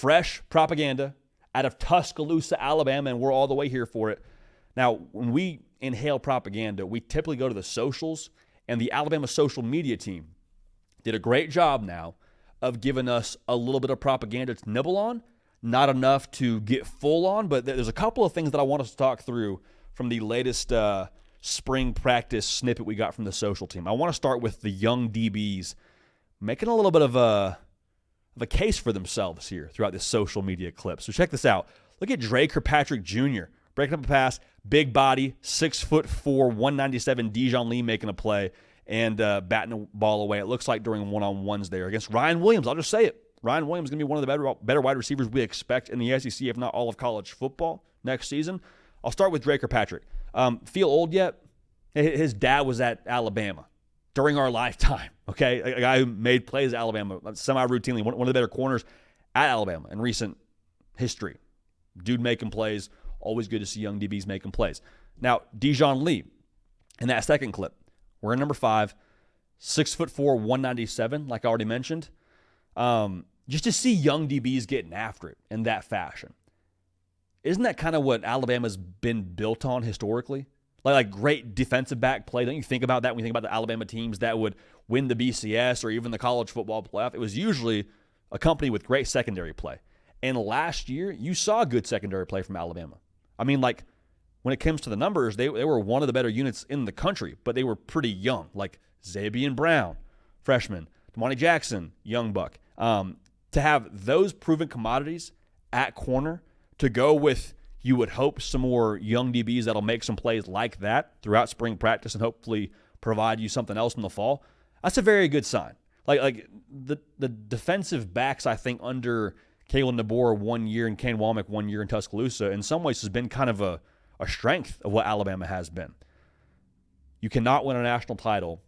fresh propaganda out of Tuscaloosa, Alabama, and we're all the way here for it. Now, when we inhale propaganda, we typically go to the socials, and the Alabama social media team did a great job now of giving us a little bit of propaganda to nibble on, not enough to get full on, but there's a couple of things that I want us to talk through from the latest spring practice snippet we got from the social team. I want to start with the young DBs making a little bit of a case for themselves here throughout this social media clip. So check this out. Look at Dre Kirkpatrick Jr. breaking up a pass, big body, 6'4", 197 Dijon Lee making a play and batting the ball away. It looks like during one-on-ones there against Ryan Williams. I'll just say it. Ryan Williams is going to be one of the better wide receivers we expect in the SEC, if not all of college football next season. I'll start with Dre Kirkpatrick. Feel old yet? His dad was at Alabama during our lifetime, okay? A guy who made plays at Alabama semi-routinely, one of the better corners at Alabama in recent history. Dude making plays. Always good to see young DBs making plays. Now, Dijon Lee, in that second clip, we're in number 5, 6'4", 197, like I already mentioned. Just to see young DBs getting after it in that fashion. Isn't that kind of what Alabama's been built on historically? Like great defensive back play. Don't you think about that when you think about the Alabama teams that would win the BCS or even the college football playoff? It was usually accompanied with great secondary play. And last year, you saw good secondary play from Alabama. I mean, like, when it comes to the numbers, they were one of the better units in the country, but they were pretty young. Like Zabian Brown, freshman, Damani Jackson, young buck. To have those proven commodities at corner, to go with, you would hope, some more young DBs that'll make some plays like that throughout spring practice and hopefully provide you something else in the fall, that's a very good sign. Like the defensive backs, I think, under Kalen DeBoer 1 year and Kane Womack 1 year in Tuscaloosa, in some ways has been kind of a strength of what Alabama has been. You cannot win a national title,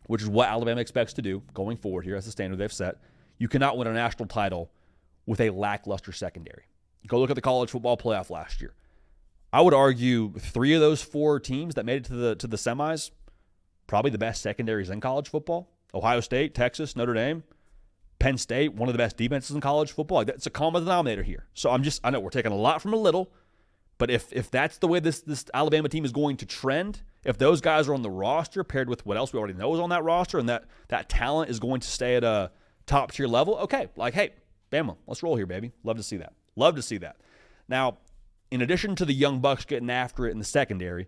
which is what Alabama expects to do going forward here. That's the standard they've set. You cannot win a national title with a lackluster secondary. Go look at the college football playoff last year. I would argue 3 of those 4 teams that made it to the semis, probably the best secondaries in college football. Ohio State, Texas, Notre Dame, Penn State, one of the best defenses in college football. It's a common denominator here. So I know we're taking a lot from a little, but if that's the way this Alabama team is going to trend, if those guys are on the roster paired with what else we already know is on that roster and that talent is going to stay at a top-tier level, okay, like, hey, Bama, let's roll here, baby. Love to see that. Love to see that. Now, in addition to the young bucks getting after it in the secondary,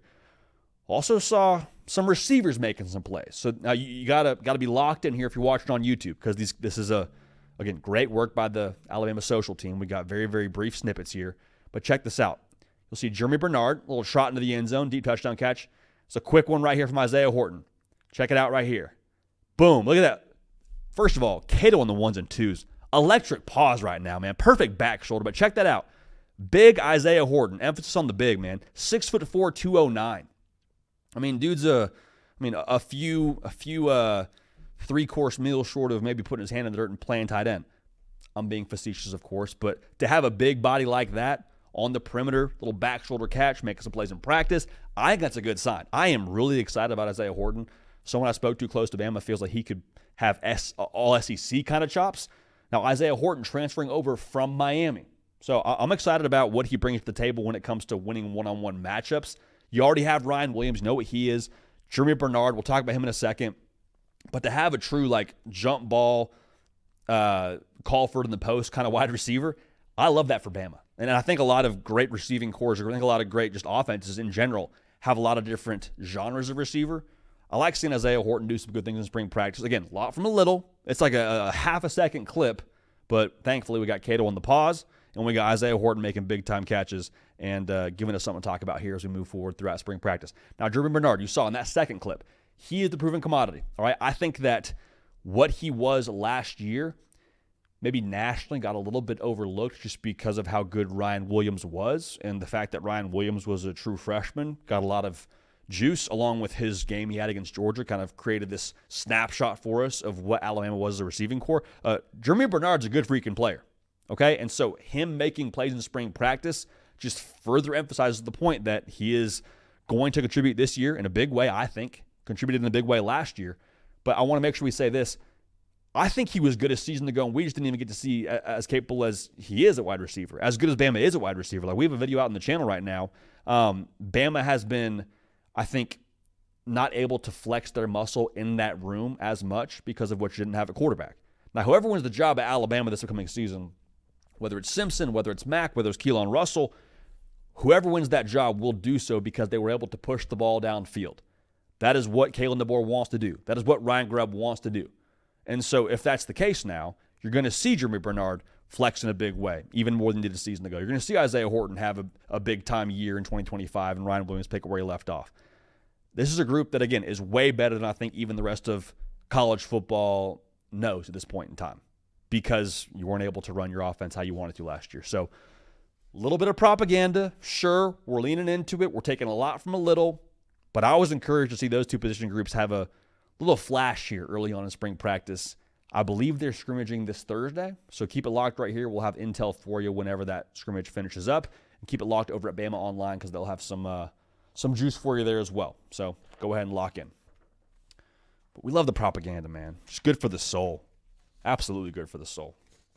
also saw some receivers making some plays. So now you gotta be locked in here if you're watching on YouTube, because this is again, great work by the Alabama social team. We got very, very brief snippets here, but check this out. You'll see Jeremy Bernard, a little shot into the end zone, deep touchdown catch. It's a quick one right here from Isaiah Horton. Check it out right here. Boom, look at that. First of all, Cato on the 1s and 2s. Electric pause right now, man. Perfect back shoulder, but check that out. Big Isaiah Horton, emphasis on the big, man. 6'4", 209. I mean, dude's a few three-course meals short of maybe putting his hand in the dirt and playing tight end. I'm being facetious, of course, but to have a big body like that on the perimeter, little back shoulder catch, making some plays in practice, I think that's a good sign. I am really excited about Isaiah Horton. Someone I spoke to close to Bama feels like he could have all SEC kind of chops. Now, Isaiah Horton transferring over from Miami. So I'm excited about what he brings to the table when it comes to winning one-on-one matchups. You already have Ryan Williams, you know what he is. Jeremy Bernard, we'll talk about him in a second. But to have a true, like, jump ball, call for it in the post kind of wide receiver, I love that for Bama. And I think a lot of great receiving cores, or I think a lot of great just offenses in general, have a lot of different genres of receiver. I like seeing Isaiah Horton do some good things in spring practice. Again, a lot from a little. It's like a half a second clip, but thankfully we got Cato on the pause, and we got Isaiah Horton making big-time catches and giving us something to talk about here as we move forward throughout spring practice. Now, Jeremy Bernard, you saw in that second clip, he is the proven commodity. All right, I think that what he was last year maybe nationally got a little bit overlooked just because of how good Ryan Williams was, and the fact that Ryan Williams was a true freshman, got a lot of juice, along with his game he had against Georgia, kind of created this snapshot for us of what Alabama was as a receiving core. Jeremy Bernard's a good freaking player, okay? And so him making plays in spring practice just further emphasizes the point that he is going to contribute this year in a big way, I think. Contributed in a big way last year. But I want to make sure we say this. I think he was good a season ago, and we just didn't even get to see as capable as he is at wide receiver, as good as Bama is at wide receiver. Like, we have a video out on the channel right now. Bama has been, I think, not able to flex their muscle in that room as much because of what you didn't have at quarterback. Now, whoever wins the job at Alabama this upcoming season, whether it's Simpson, whether it's Mack, whether it's Keelan Russell, whoever wins that job will do so because they were able to push the ball downfield. That is what Kalen DeBoer wants to do. That is what Ryan Grubb wants to do. And so if that's the case now, you're going to see Jeremy Bernard flex in a big way, even more than he did a season ago. You're going to see Isaiah Horton have a big-time year in 2025 and Ryan Williams pick up where he left off. This is a group that, again, is way better than I think even the rest of college football knows at this point in time because you weren't able to run your offense how you wanted to last year. So a little bit of propaganda. Sure, we're leaning into it. We're taking a lot from a little. But I was encouraged to see those two position groups have a little flash here early on in spring practice. I believe they're scrimmaging this Thursday, so keep it locked right here. We'll have intel for you whenever that scrimmage finishes up. And keep it locked over at Bama Online because they'll have some juice for you there as well. So go ahead and lock in. But we love the propaganda, man. It's good for the soul. Absolutely good for the soul.